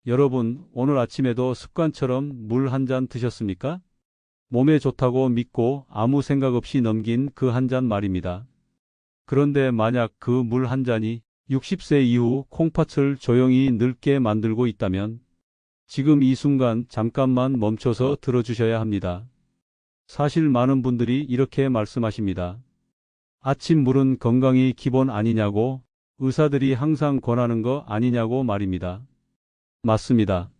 여러분, 오늘 아침에도 습관처럼 물 한 잔 드셨습니까? 몸에 좋다고 믿고 아무 생각 없이 넘긴 그 한 잔 말입니다. 그런데 만약 그 물 한 잔이 60세 이후 콩팥을 조용히 늙게 만들고 있다면 지금 이 순간 잠깐만 멈춰서 들어주셔야 합니다. 사실 많은 분들이 이렇게 말씀하십니다. 아침 물은 건강이 기본 아니냐고, 의사들이 항상 권하는 거 아니냐고 말입니다. 맞습니다.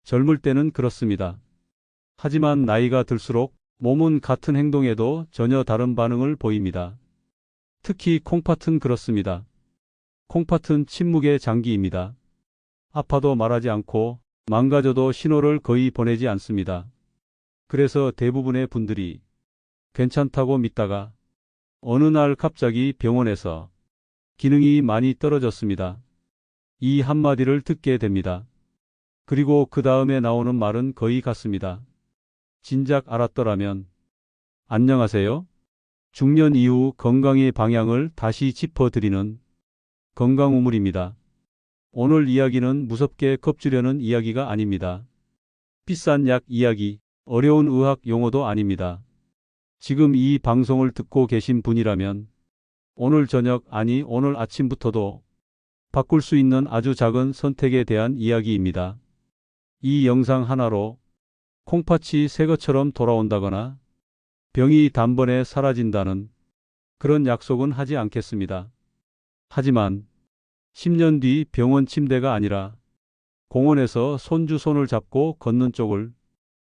젊을 때는 그렇습니다. 하지만 나이가 들수록 몸은 같은 행동에도 전혀 다른 반응을 보입니다. 특히 콩팥은 그렇습니다. 콩팥은 침묵의 장기입니다. 아파도 말하지 않고 망가져도 신호를 거의 보내지 않습니다. 그래서 대부분의 분들이 괜찮다고 믿다가 어느 날 갑자기 병원에서 기능이 많이 떨어졌습니다. 이 한마디를 듣게 됩니다. 그리고 그 다음에 나오는 말은 거의 같습니다. 진작 알았더라면. 안녕하세요. 중년 이후 건강의 방향을 다시 짚어드리는 건강우물입니다. 오늘 이야기는 무섭게 겁주려는 이야기가 아닙니다. 비싼 약 이야기, 어려운 의학 용어도 아닙니다. 지금 이 방송을 듣고 계신 분이라면 오늘 저녁, 아니 오늘 아침부터도 바꿀 수 있는 아주 작은 선택에 대한 이야기입니다. 이 영상 하나로 콩팥이 새 것처럼 돌아온다거나 병이 단번에 사라진다는 그런 약속은 하지 않겠습니다. 하지만 10년 뒤 병원 침대가 아니라 공원에서 손주 손을 잡고 걷는 쪽을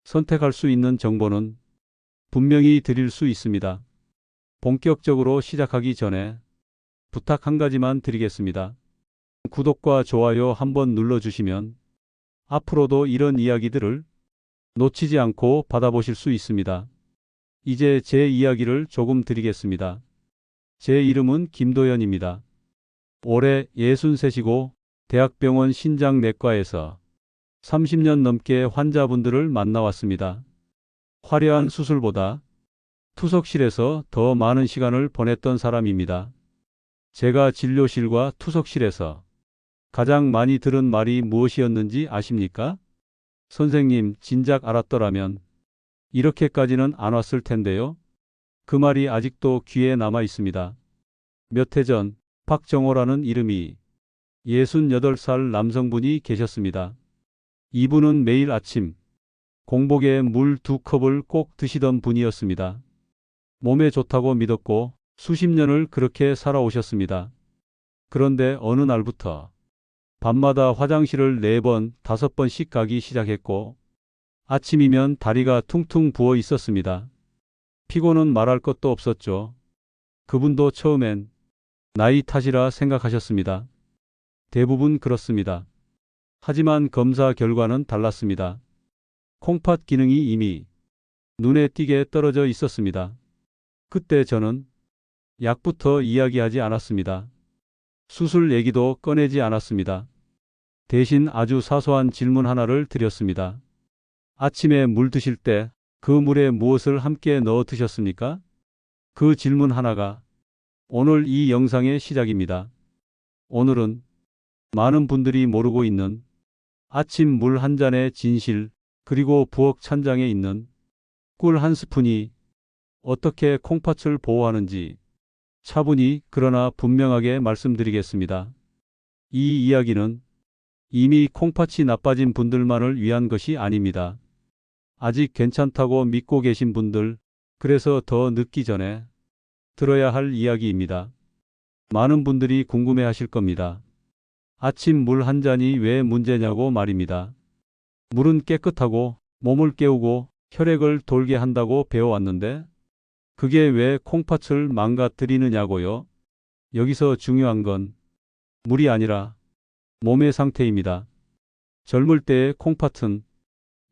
선택할 수 있는 정보는 분명히 드릴 수 있습니다. 본격적으로 시작하기 전에 부탁 한 가지만 드리겠습니다. 구독과 좋아요 한번 눌러주시면 앞으로도 이런 이야기들을 놓치지 않고 받아보실 수 있습니다. 이제 제 이야기를 조금 드리겠습니다. 제 이름은 김도연입니다. 올해 63이고 대학병원 신장내과에서 30년 넘게 환자분들을 만나왔습니다. 화려한 수술보다 투석실에서 더 많은 시간을 보냈던 사람입니다. 제가 진료실과 투석실에서 가장 많이 들은 말이 무엇이었는지 아십니까? 선생님, 진작 알았더라면 이렇게까지는 안 왔을 텐데요. 그 말이 아직도 귀에 남아 있습니다. 몇 해 전 박정호라는 이름이 68살 남성분이 계셨습니다. 이분은 매일 아침 공복에 물 2컵을 꼭 드시던 분이었습니다. 몸에 좋다고 믿었고 수십 년을 그렇게 살아오셨습니다. 그런데 어느 날부터 밤마다 화장실을 4번, 5번씩 가기 시작했고 아침이면 다리가 퉁퉁 부어 있었습니다. 피곤은 말할 것도 없었죠. 그분도 처음엔 나이 탓이라 생각하셨습니다. 대부분 그렇습니다. 하지만 검사 결과는 달랐습니다. 콩팥 기능이 이미 눈에 띄게 떨어져 있었습니다. 그때 저는 약부터 이야기하지 않았습니다. 수술 얘기도 꺼내지 않았습니다. 대신 아주 사소한 질문 하나를 드렸습니다. 아침에 물 드실 때 그 물에 무엇을 함께 넣어 드셨습니까? 그 질문 하나가 오늘 이 영상의 시작입니다. 오늘은 많은 분들이 모르고 있는 아침 물 한 잔의 진실, 그리고 부엌 찬장에 있는 꿀 한 스푼이 어떻게 콩팥을 보호하는지 차분히 그러나 분명하게 말씀드리겠습니다. 이 이야기는 이미 콩팥이 나빠진 분들만을 위한 것이 아닙니다. 아직 괜찮다고 믿고 계신 분들, 그래서 더 늦기 전에 들어야 할 이야기입니다. 많은 분들이 궁금해 하실 겁니다. 아침 물 한 잔이 왜 문제냐고 말입니다. 물은 깨끗하고 몸을 깨우고 혈액을 돌게 한다고 배워왔는데 그게 왜 콩팥을 망가뜨리느냐고요? 여기서 중요한 건 물이 아니라 몸의 상태입니다. 젊을 때의 콩팥은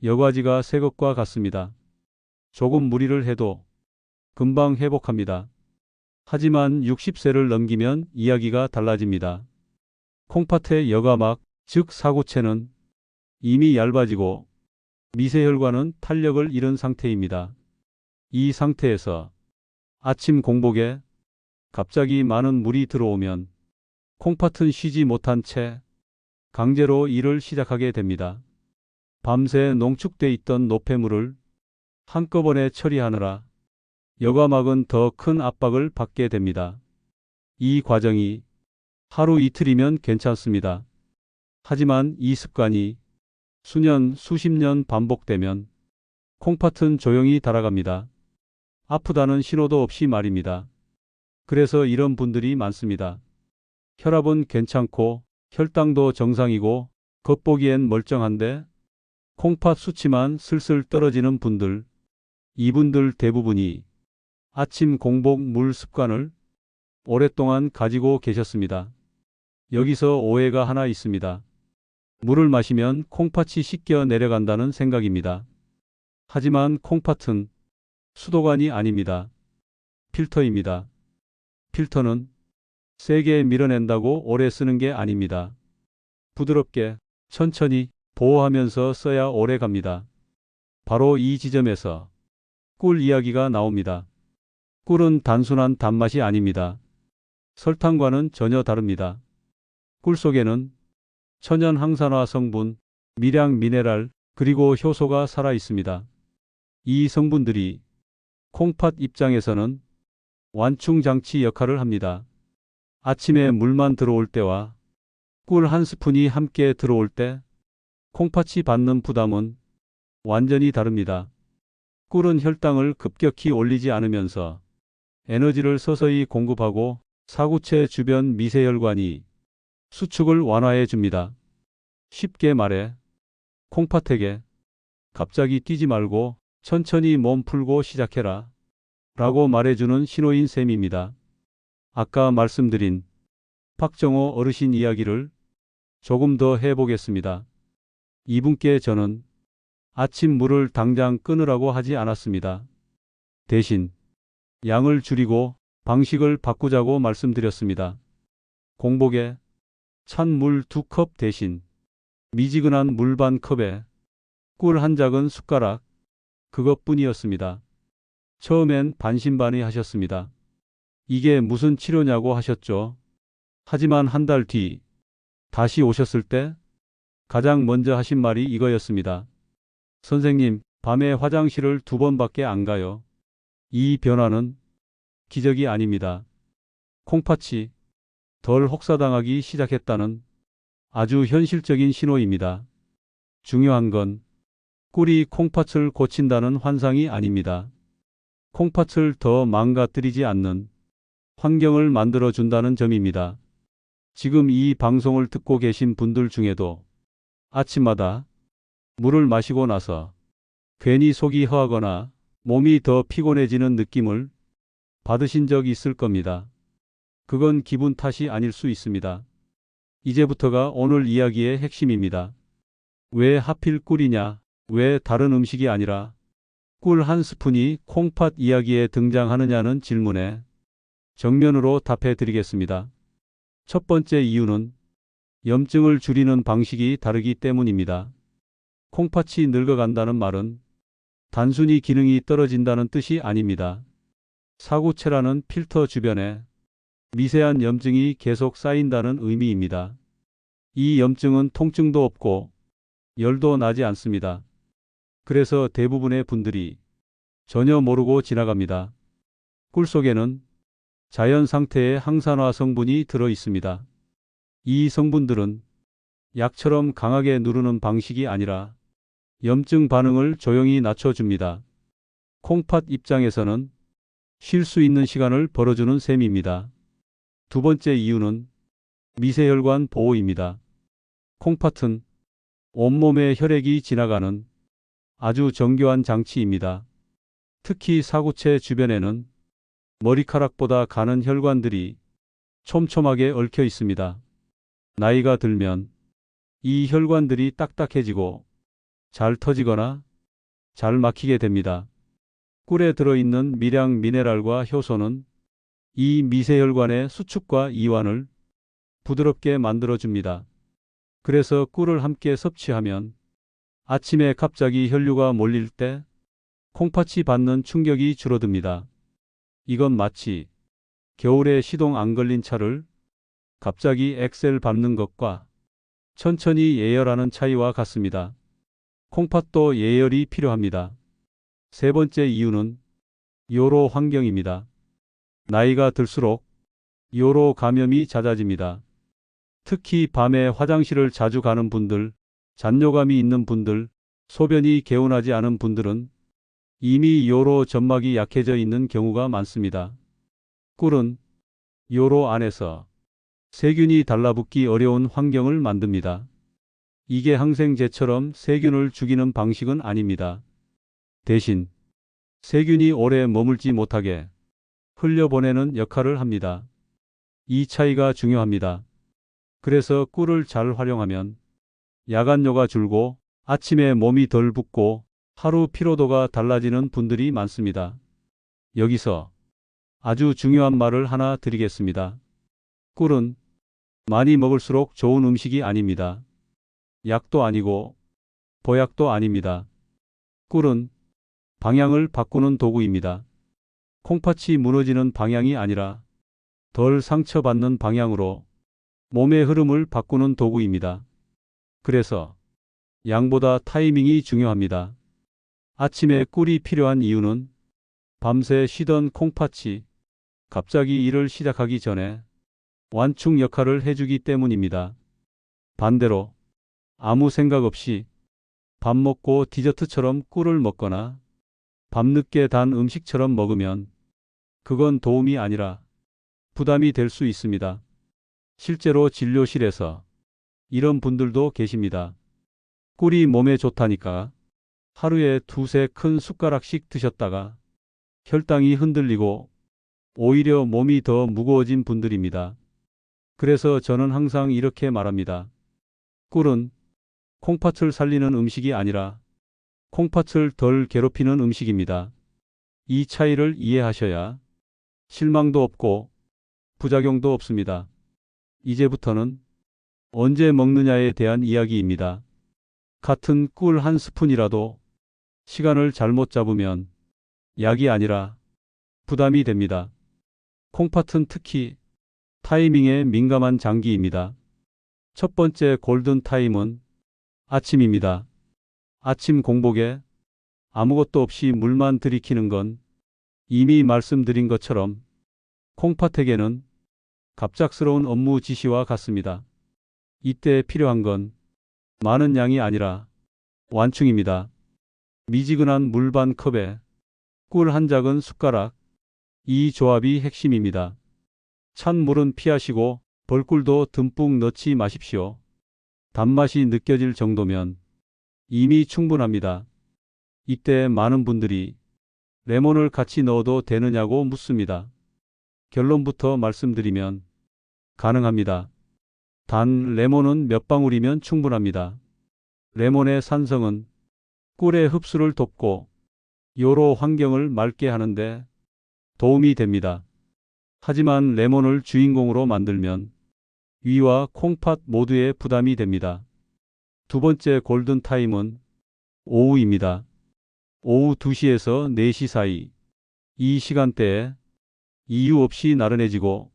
여과지가 새 것과 같습니다. 조금 무리를 해도 금방 회복합니다. 하지만 60세를 넘기면 이야기가 달라집니다. 콩팥의 여과막, 즉 사구체는 이미 얇아지고 미세혈관은 탄력을 잃은 상태입니다. 이 상태에서 아침 공복에 갑자기 많은 물이 들어오면 콩팥은 쉬지 못한 채 강제로 일을 시작하게 됩니다. 밤새 농축돼 있던 노폐물을 한꺼번에 처리하느라 여과막은 더 큰 압박을 받게 됩니다. 이 과정이 하루 이틀이면 괜찮습니다. 하지만 이 습관이 수년, 수십 년 반복되면 콩팥은 조용히 달아갑니다. 아프다는 신호도 없이 말입니다. 그래서 이런 분들이 많습니다. 혈압은 괜찮고 혈당도 정상이고 겉보기엔 멀쩡한데 콩팥 수치만 슬슬 떨어지는 분들. 이분들 대부분이 아침 공복 물 습관을 오랫동안 가지고 계셨습니다. 여기서 오해가 하나 있습니다. 물을 마시면 콩팥이 씻겨 내려간다는 생각입니다. 하지만 콩팥은 수도관이 아닙니다. 필터입니다. 필터는 세게 밀어낸다고 오래 쓰는 게 아닙니다. 부드럽게 천천히 보호하면서 써야 오래 갑니다. 바로 이 지점에서 꿀 이야기가 나옵니다. 꿀은 단순한 단맛이 아닙니다. 설탕과는 전혀 다릅니다. 꿀 속에는 천연 항산화 성분, 미량 미네랄, 그리고 효소가 살아 있습니다. 이 성분들이 콩팥 입장에서는 완충 장치 역할을 합니다. 아침에 물만 들어올 때와 꿀 한 스푼이 함께 들어올 때 콩팥이 받는 부담은 완전히 다릅니다. 꿀은 혈당을 급격히 올리지 않으면서 에너지를 서서히 공급하고 사구체 주변 미세혈관이 수축을 완화해 줍니다. 쉽게 말해 콩팥에게 갑자기 뛰지 말고 천천히 몸 풀고 시작해라 라고 말해주는 신호인 셈입니다. 아까 말씀드린 박정호 어르신 이야기를 조금 더 해보겠습니다. 이분께 저는 아침 물을 당장 끊으라고 하지 않았습니다. 대신 양을 줄이고 방식을 바꾸자고 말씀드렸습니다. 공복에 찬 물 2컵 대신 미지근한 물 반 컵에 꿀 한 작은 숟가락, 그것뿐이었습니다. 처음엔 반신반의하셨습니다. 이게 무슨 치료냐고 하셨죠. 하지만 한 달 뒤 다시 오셨을 때 가장 먼저 하신 말이 이거였습니다. 선생님, 밤에 화장실을 2번밖에 안 가요. 이 변화는 기적이 아닙니다. 콩팥이 덜 혹사당하기 시작했다는 아주 현실적인 신호입니다. 중요한 건 꿀이 콩팥을 고친다는 환상이 아닙니다. 콩팥을 더 망가뜨리지 않는 환경을 만들어준다는 점입니다. 지금 이 방송을 듣고 계신 분들 중에도 아침마다 물을 마시고 나서 괜히 속이 허하거나 몸이 더 피곤해지는 느낌을 받으신 적 있을 겁니다. 그건 기분 탓이 아닐 수 있습니다. 이제부터가 오늘 이야기의 핵심입니다. 왜 하필 꿀이냐? 왜 다른 음식이 아니라 꿀 한 스푼이 콩팥 이야기에 등장하느냐는 질문에 정면으로 답해 드리겠습니다. 첫 번째 이유는 염증을 줄이는 방식이 다르기 때문입니다. 콩팥이 늙어간다는 말은 단순히 기능이 떨어진다는 뜻이 아닙니다. 사구체라는 필터 주변에 미세한 염증이 계속 쌓인다는 의미입니다. 이 염증은 통증도 없고 열도 나지 않습니다. 그래서 대부분의 분들이 전혀 모르고 지나갑니다. 꿀 속에는 자연 상태의 항산화 성분이 들어 있습니다. 이 성분들은 약처럼 강하게 누르는 방식이 아니라 염증 반응을 조용히 낮춰줍니다. 콩팥 입장에서는 쉴 수 있는 시간을 벌어주는 셈입니다. 두 번째 이유는 미세혈관 보호입니다. 콩팥은 온몸에 혈액이 지나가는 아주 정교한 장치입니다. 특히 사구체 주변에는 머리카락보다 가는 혈관들이 촘촘하게 얽혀 있습니다. 나이가 들면 이 혈관들이 딱딱해지고 잘 터지거나 잘 막히게 됩니다. 꿀에 들어있는 미량 미네랄과 효소는 이 미세혈관의 수축과 이완을 부드럽게 만들어줍니다. 그래서 꿀을 함께 섭취하면 아침에 갑자기 혈류가 몰릴 때 콩팥이 받는 충격이 줄어듭니다. 이건 마치 겨울에 시동 안 걸린 차를 갑자기 엑셀 밟는 것과 천천히 예열하는 차이와 같습니다. 콩팥도 예열이 필요합니다. 세 번째 이유는 요로 환경입니다. 나이가 들수록 요로 감염이 잦아집니다. 특히 밤에 화장실을 자주 가는 분들, 잔뇨감이 있는 분들, 소변이 개운하지 않은 분들은 이미 요로 점막이 약해져 있는 경우가 많습니다. 꿀은 요로 안에서 세균이 달라붙기 어려운 환경을 만듭니다. 이게 항생제처럼 세균을 죽이는 방식은 아닙니다. 대신 세균이 오래 머물지 못하게 흘려보내는 역할을 합니다. 이 차이가 중요합니다. 그래서 꿀을 잘 활용하면 야간뇨가 줄고 아침에 몸이 덜 붓고 하루 피로도가 달라지는 분들이 많습니다. 여기서 아주 중요한 말을 하나 드리겠습니다. 꿀은 많이 먹을수록 좋은 음식이 아닙니다. 약도 아니고 보약도 아닙니다. 꿀은 방향을 바꾸는 도구입니다. 콩팥이 무너지는 방향이 아니라 덜 상처받는 방향으로 몸의 흐름을 바꾸는 도구입니다. 그래서 양보다 타이밍이 중요합니다. 아침에 꿀이 필요한 이유는 밤새 쉬던 콩팥이 갑자기 일을 시작하기 전에 완충 역할을 해주기 때문입니다. 반대로 아무 생각 없이 밥 먹고 디저트처럼 꿀을 먹거나 밤늦게 단 음식처럼 먹으면 그건 도움이 아니라 부담이 될 수 있습니다. 실제로 진료실에서 이런 분들도 계십니다. 꿀이 몸에 좋다니까 하루에 두세 큰 숟가락씩 드셨다가 혈당이 흔들리고 오히려 몸이 더 무거워진 분들입니다. 그래서 저는 항상 이렇게 말합니다. 꿀은 콩팥을 살리는 음식이 아니라 콩팥을 덜 괴롭히는 음식입니다. 이 차이를 이해하셔야 실망도 없고 부작용도 없습니다. 이제부터는 언제 먹느냐에 대한 이야기입니다. 같은 꿀 한 스푼이라도 시간을 잘못 잡으면 약이 아니라 부담이 됩니다. 콩팥은 특히 타이밍에 민감한 장기입니다. 첫 번째 골든 타임은 아침입니다. 아침 공복에 아무것도 없이 물만 들이키는 건 이미 말씀드린 것처럼 콩팥에게는 갑작스러운 업무 지시와 같습니다. 이때 필요한 건 많은 양이 아니라 완충입니다. 미지근한 물 반 컵에 꿀 한 작은 숟가락, 이 조합이 핵심입니다. 찬 물은 피하시고 벌꿀도 듬뿍 넣지 마십시오. 단맛이 느껴질 정도면 이미 충분합니다. 이때 많은 분들이 레몬을 같이 넣어도 되느냐고 묻습니다. 결론부터 말씀드리면 가능합니다. 단 레몬은 몇 방울이면 충분합니다. 레몬의 산성은 꿀의 흡수를 돕고 요로 환경을 맑게 하는데 도움이 됩니다. 하지만 레몬을 주인공으로 만들면 위와 콩팥 모두에 부담이 됩니다. 두 번째 골든타임은 오후입니다. 오후 2시에서 4시 사이. 이 시간대에 이유 없이 나른해지고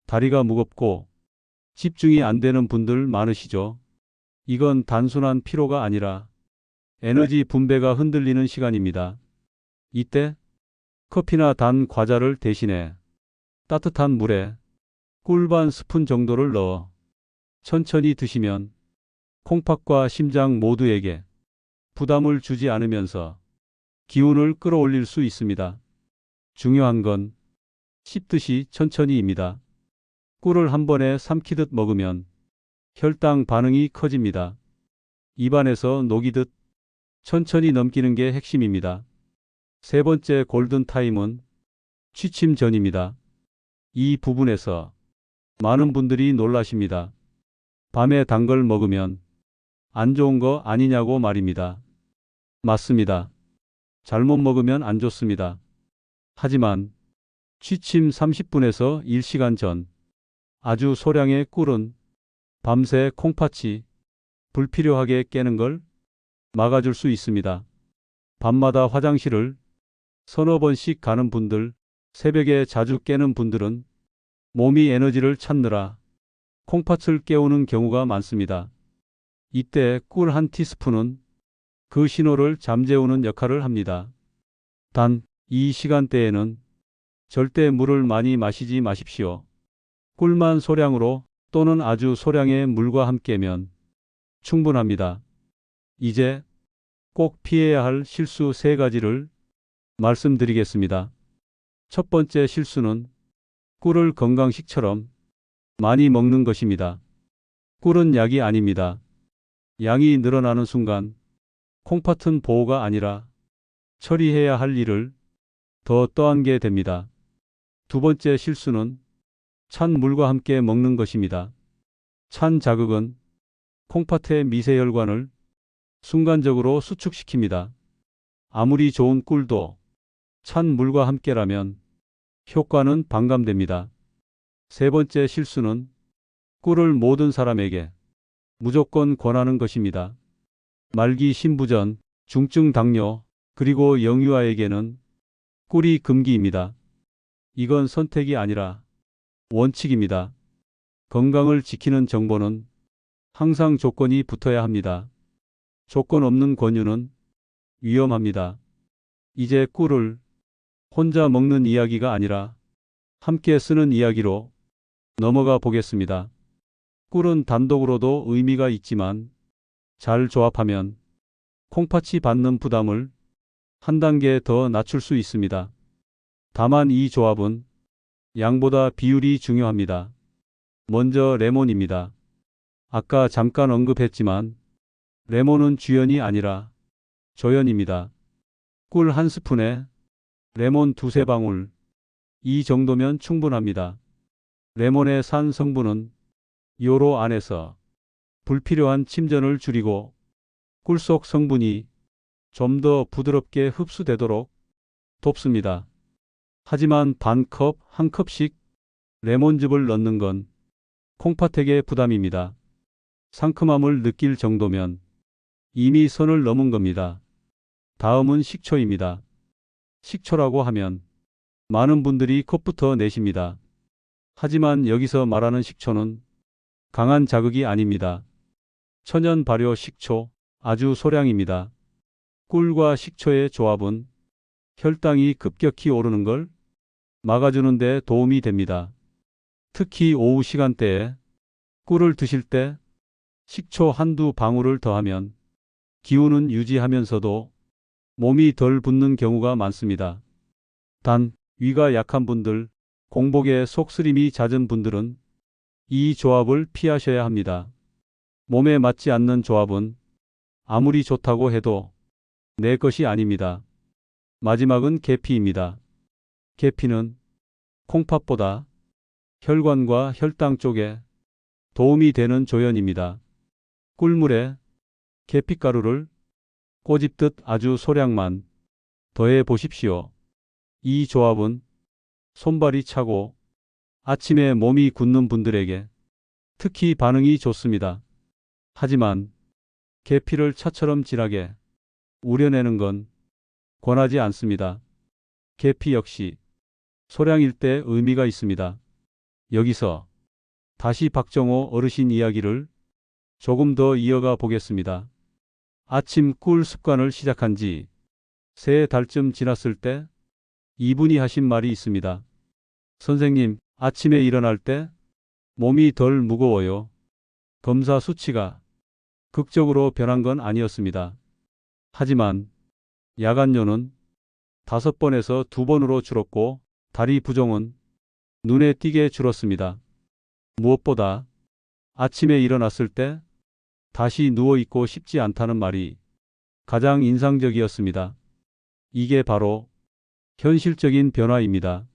다리가 무겁고 집중이 안 되는 분들 많으시죠? 이건 단순한 피로가 아니라 에너지 분배가 흔들리는 시간입니다. 이때 커피나 단 과자를 대신해 따뜻한 물에 꿀 반 스푼 정도를 넣어 천천히 드시면 콩팥과 심장 모두에게 부담을 주지 않으면서 기운을 끌어올릴 수 있습니다. 중요한 건 씹듯이 천천히입니다. 꿀을 한 번에 삼키듯 먹으면 혈당 반응이 커집니다. 입안에서 녹이듯 천천히 넘기는 게 핵심입니다. 세 번째 골든타임은 취침 전입니다. 이 부분에서 많은 분들이 놀라십니다. 밤에 단 걸 먹으면 안 좋은 거 아니냐고 말입니다. 맞습니다. 잘못 먹으면 안 좋습니다. 하지만 취침 30분에서 1시간 전 아주 소량의 꿀은 밤새 콩팥이 불필요하게 깨는 걸 막아줄 수 있습니다. 밤마다 화장실을 서너 번씩 가는 분들, 새벽에 자주 깨는 분들은 몸이 에너지를 찾느라 콩팥을 깨우는 경우가 많습니다. 이때 꿀 한 티스푼은 그 신호를 잠재우는 역할을 합니다. 단, 이 시간대에는 절대 물을 많이 마시지 마십시오. 꿀만 소량으로 또는 아주 소량의 물과 함께면 충분합니다. 이제 꼭 피해야 할 실수 3가지를 말씀드리겠습니다. 첫 번째 실수는 꿀을 건강식처럼 많이 먹는 것입니다. 꿀은 약이 아닙니다. 양이 늘어나는 순간 콩팥은 보호가 아니라 처리해야 할 일을 더 떠안게 됩니다. 두 번째 실수는 찬 물과 함께 먹는 것입니다. 찬 자극은 콩팥의 미세혈관을 순간적으로 수축시킵니다. 아무리 좋은 꿀도 찬 물과 함께라면 효과는 반감됩니다. 세 번째 실수는 꿀을 모든 사람에게 무조건 권하는 것입니다. 말기 신부전, 중증 당뇨, 그리고 영유아에게는 꿀이 금기입니다. 이건 선택이 아니라 원칙입니다. 건강을 지키는 정보는 항상 조건이 붙어야 합니다. 조건 없는 권유는 위험합니다. 이제 꿀을 혼자 먹는 이야기가 아니라 함께 쓰는 이야기로 넘어가 보겠습니다. 꿀은 단독으로도 의미가 있지만 잘 조합하면 콩팥이 받는 부담을 한 단계 더 낮출 수 있습니다. 다만 이 조합은 양보다 비율이 중요합니다. 먼저 레몬입니다. 아까 잠깐 언급했지만 레몬은 주연이 아니라 조연입니다. 꿀 한 스푼에 레몬 2~3방울, 이 정도면 충분합니다. 레몬의 산 성분은 요로 안에서 불필요한 침전을 줄이고 꿀 속 성분이 좀 더 부드럽게 흡수되도록 돕습니다. 하지만 반 컵, 한 컵씩 레몬즙을 넣는 건 콩팥에게 부담입니다. 상큼함을 느낄 정도면 이미 선을 넘은 겁니다. 다음은 식초입니다. 식초라고 하면 많은 분들이 컵부터 내십니다. 하지만 여기서 말하는 식초는 강한 자극이 아닙니다. 천연 발효 식초, 아주 소량입니다. 꿀과 식초의 조합은 혈당이 급격히 오르는 걸 막아주는 데 도움이 됩니다. 특히 오후 시간대에 꿀을 드실 때 식초 한두 방울을 더하면 기운은 유지하면서도 몸이 덜 붓는 경우가 많습니다. 단, 위가 약한 분들, 공복에 속쓰림이 잦은 분들은 이 조합을 피하셔야 합니다. 몸에 맞지 않는 조합은 아무리 좋다고 해도 내 것이 아닙니다. 마지막은 계피입니다. 계피는 콩팥보다 혈관과 혈당 쪽에 도움이 되는 조연입니다. 꿀물에 계피가루를 꼬집듯 아주 소량만 더해 보십시오. 이 조합은 손발이 차고 아침에 몸이 굳는 분들에게 특히 반응이 좋습니다. 하지만 계피를 차처럼 진하게 우려내는 건 권하지 않습니다. 계피 역시 소량일 때 의미가 있습니다. 여기서 다시 박정호 어르신 이야기를 조금 더 이어가 보겠습니다. 아침 꿀 습관을 시작한 지 3달쯤 지났을 때 이분이 하신 말이 있습니다. 선생님, 아침에 일어날 때 몸이 덜 무거워요. 검사 수치가 극적으로 변한 건 아니었습니다. 하지만 야간뇨는 5번에서 2번으로 줄었고 다리 부종은 눈에 띄게 줄었습니다. 무엇보다 아침에 일어났을 때 다시 누워있고 싶지 않다는 말이 가장 인상적이었습니다. 이게 바로 현실적인 변화입니다.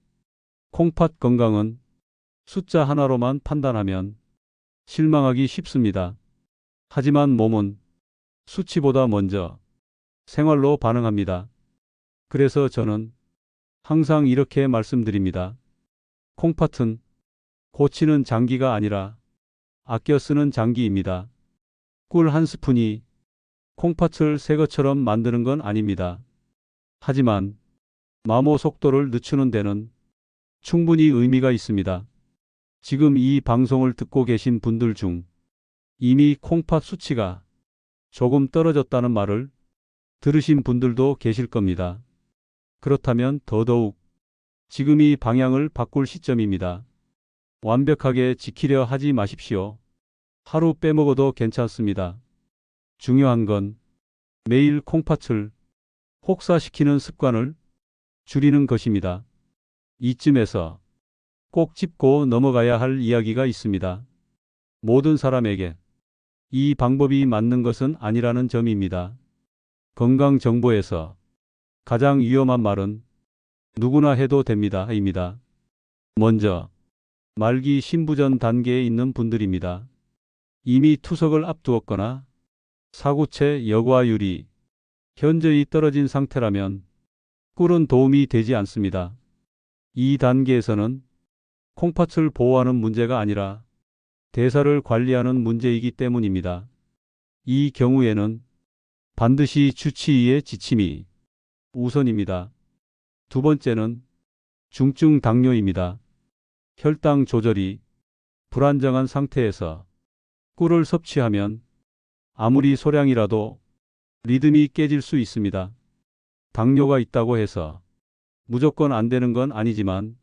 콩팥 건강은 숫자 하나로만 판단하면 실망하기 쉽습니다. 하지만 몸은 수치보다 먼저 생활로 반응합니다. 그래서 저는 항상 이렇게 말씀드립니다. 콩팥은 고치는 장기가 아니라 아껴 쓰는 장기입니다. 꿀 한 스푼이 콩팥을 새 것처럼 만드는 건 아닙니다. 하지만 마모 속도를 늦추는 데는 충분히 의미가 있습니다. 지금 이 방송을 듣고 계신 분들 중 이미 콩팥 수치가 조금 떨어졌다는 말을 들으신 분들도 계실 겁니다. 그렇다면 더더욱 지금이 방향을 바꿀 시점입니다. 완벽하게 지키려 하지 마십시오. 하루 빼먹어도 괜찮습니다. 중요한 건 매일 콩팥을 혹사시키는 습관을 줄이는 것입니다. 이쯤에서 꼭 짚고 넘어가야 할 이야기가 있습니다. 모든 사람에게 이 방법이 맞는 것은 아니라는 점입니다. 건강정보에서 가장 위험한 말은 누구나 해도 됩니다.입니다. 먼저 말기 신부전 단계에 있는 분들입니다. 이미 투석을 앞두었거나 사구체 여과율이 현저히 떨어진 상태라면 꿀은 도움이 되지 않습니다. 이 단계에서는 콩팥을 보호하는 문제가 아니라 대사를 관리하는 문제이기 때문입니다. 이 경우에는 반드시 주치의의 지침이 우선입니다. 두 번째는 중증 당뇨입니다. 혈당 조절이 불안정한 상태에서 꿀을 섭취하면 아무리 소량이라도 리듬이 깨질 수 있습니다. 당뇨가 있다고 해서 무조건 안 되는 건 아니지만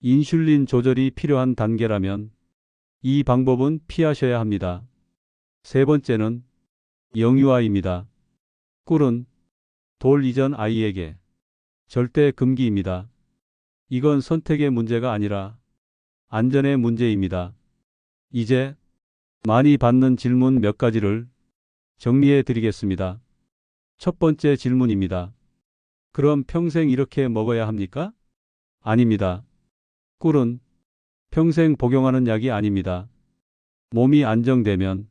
인슐린 조절이 필요한 단계라면 이 방법은 피하셔야 합니다. 세 번째는 영유아입니다. 꿀은 돌 이전 아이에게 절대 금기입니다. 이건 선택의 문제가 아니라 안전의 문제입니다. 이제 많이 받는 질문 몇 가지를 정리해 드리겠습니다. 첫 번째 질문입니다. 그럼 평생 이렇게 먹어야 합니까? 아닙니다. 꿀은 평생 복용하는 약이 아닙니다. 몸이 안정되면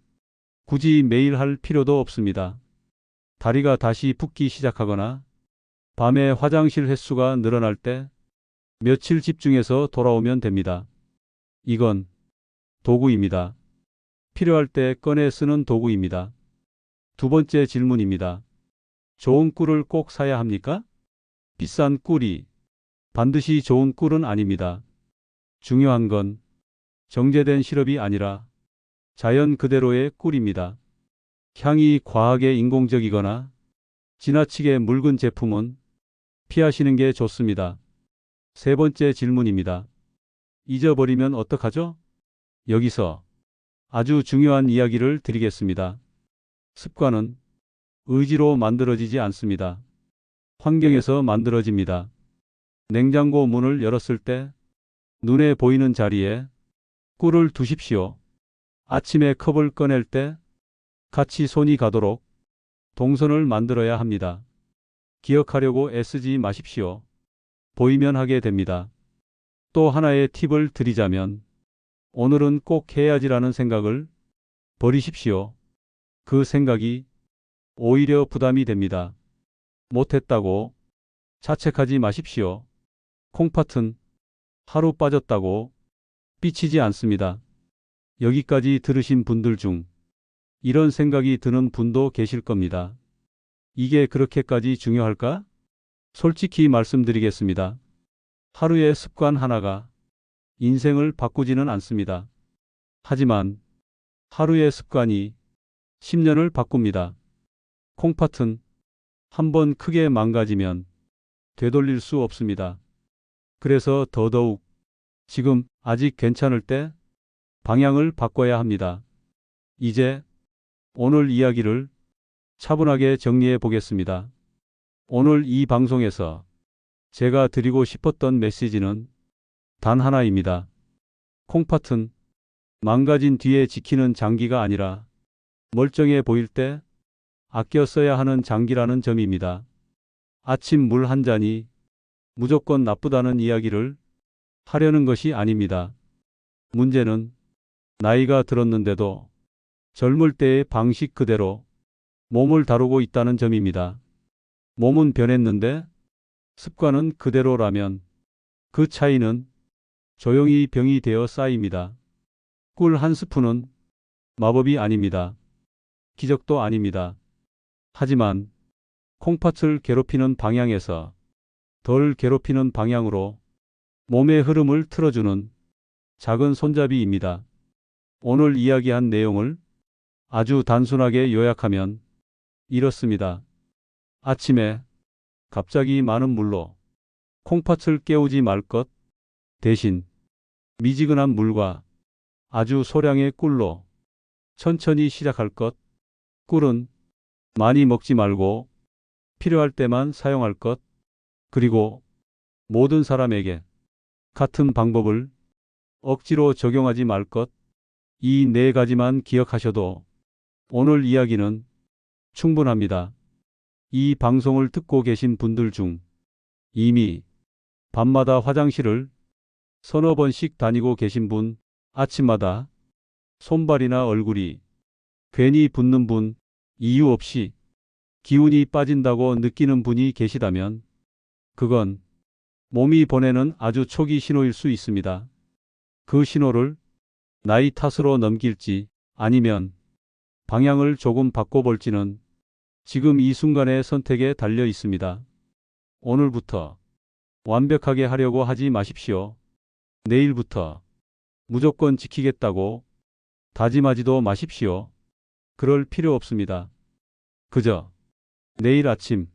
굳이 매일 할 필요도 없습니다. 다리가 다시 붓기 시작하거나 밤에 화장실 횟수가 늘어날 때 며칠 집중해서 돌아오면 됩니다. 이건 도구입니다. 필요할 때 꺼내 쓰는 도구입니다. 두 번째 질문입니다. 좋은 꿀을 꼭 사야 합니까? 비싼 꿀이 반드시 좋은 꿀은 아닙니다. 중요한 건 정제된 시럽이 아니라 자연 그대로의 꿀입니다. 향이 과하게 인공적이거나 지나치게 묽은 제품은 피하시는 게 좋습니다. 세 번째 질문입니다. 잊어버리면 어떡하죠? 여기서 아주 중요한 이야기를 드리겠습니다. 습관은 의지로 만들어지지 않습니다. 환경에서 만들어집니다. 냉장고 문을 열었을 때 눈에 보이는 자리에 꿀을 두십시오. 아침에 컵을 꺼낼 때 같이 손이 가도록 동선을 만들어야 합니다. 기억하려고 애쓰지 마십시오. 보이면 하게 됩니다. 또 하나의 팁을 드리자면 오늘은 꼭 해야지라는 생각을 버리십시오. 그 생각이 오히려 부담이 됩니다. 못했다고 자책하지 마십시오. 콩팥은 하루 빠졌다고 삐치지 않습니다. 여기까지 들으신 분들 중 이런 생각이 드는 분도 계실 겁니다. 이게 그렇게까지 중요할까? 솔직히 말씀드리겠습니다. 하루의 습관 하나가 인생을 바꾸지는 않습니다. 하지만 하루의 습관이 10년을 바꿉니다. 콩팥은 한번 크게 망가지면 되돌릴 수 없습니다. 그래서 더더욱 지금 아직 괜찮을 때 방향을 바꿔야 합니다. 이제 오늘 이야기를 차분하게 정리해 보겠습니다. 오늘 이 방송에서 제가 드리고 싶었던 메시지는 단 하나입니다. 콩팥은 망가진 뒤에 지키는 장기가 아니라 멀쩡해 보일 때 아껴 써야 하는 장기라는 점입니다. 아침 물 한 잔이 무조건 나쁘다는 이야기를 하려는 것이 아닙니다. 문제는 나이가 들었는데도 젊을 때의 방식 그대로 몸을 다루고 있다는 점입니다. 몸은 변했는데 습관은 그대로라면 그 차이는 조용히 병이 되어 쌓입니다. 꿀 한 스푼은 마법이 아닙니다. 기적도 아닙니다. 하지만 콩팥을 괴롭히는 방향에서 덜 괴롭히는 방향으로 몸의 흐름을 틀어주는 작은 손잡이입니다. 오늘 이야기한 내용을 아주 단순하게 요약하면 이렇습니다. 아침에 갑자기 많은 물로 콩팥을 깨우지 말 것, 대신 미지근한 물과 아주 소량의 꿀로 천천히 시작할 것. 꿀은 많이 먹지 말고 필요할 때만 사용할 것. 그리고 모든 사람에게 같은 방법을 억지로 적용하지 말 것. 이 네 가지만 기억하셔도 오늘 이야기는 충분합니다. 이 방송을 듣고 계신 분들 중 이미 밤마다 화장실을 서너 번씩 다니고 계신 분, 아침마다 손발이나 얼굴이 괜히 붓는 분, 이유 없이 기운이 빠진다고 느끼는 분이 계시다면 그건 몸이 보내는 아주 초기 신호일 수 있습니다. 그 신호를 나이 탓으로 넘길지 아니면 방향을 조금 바꿔볼지는 지금 이 순간의 선택에 달려 있습니다. 오늘부터 완벽하게 하려고 하지 마십시오. 내일부터 무조건 지키겠다고 다짐하지도 마십시오. 그럴 필요 없습니다. 그저 내일 아침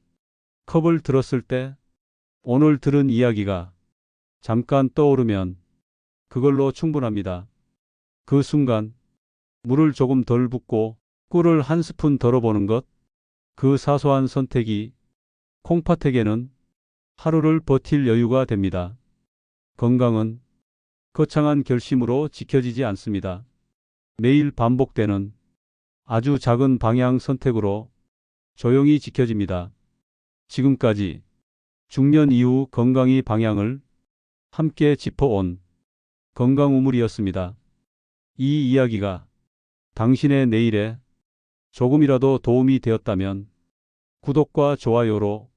컵을 들었을 때 오늘 들은 이야기가 잠깐 떠오르면 그걸로 충분합니다. 그 순간 물을 조금 덜 붓고 꿀을 한 스푼 덜어보는 것, 그 사소한 선택이 콩팥에게는 하루를 버틸 여유가 됩니다. 건강은 거창한 결심으로 지켜지지 않습니다. 매일 반복되는 아주 작은 방향 선택으로 조용히 지켜집니다. 지금까지 중년 이후 건강이 방향을 함께 짚어온 건강우물이었습니다. 이 이야기가 당신의 내일에 조금이라도 도움이 되었다면 구독과 좋아요로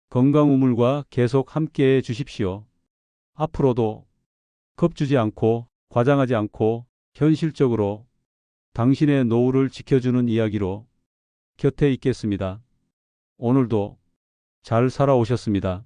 건강우물과 계속 함께해 주십시오. 앞으로도 겁주지 않고 과장하지 않고 현실적으로 당신의 노후를 지켜주는 이야기로 곁에 있겠습니다. 오늘도 잘 살아오셨습니다.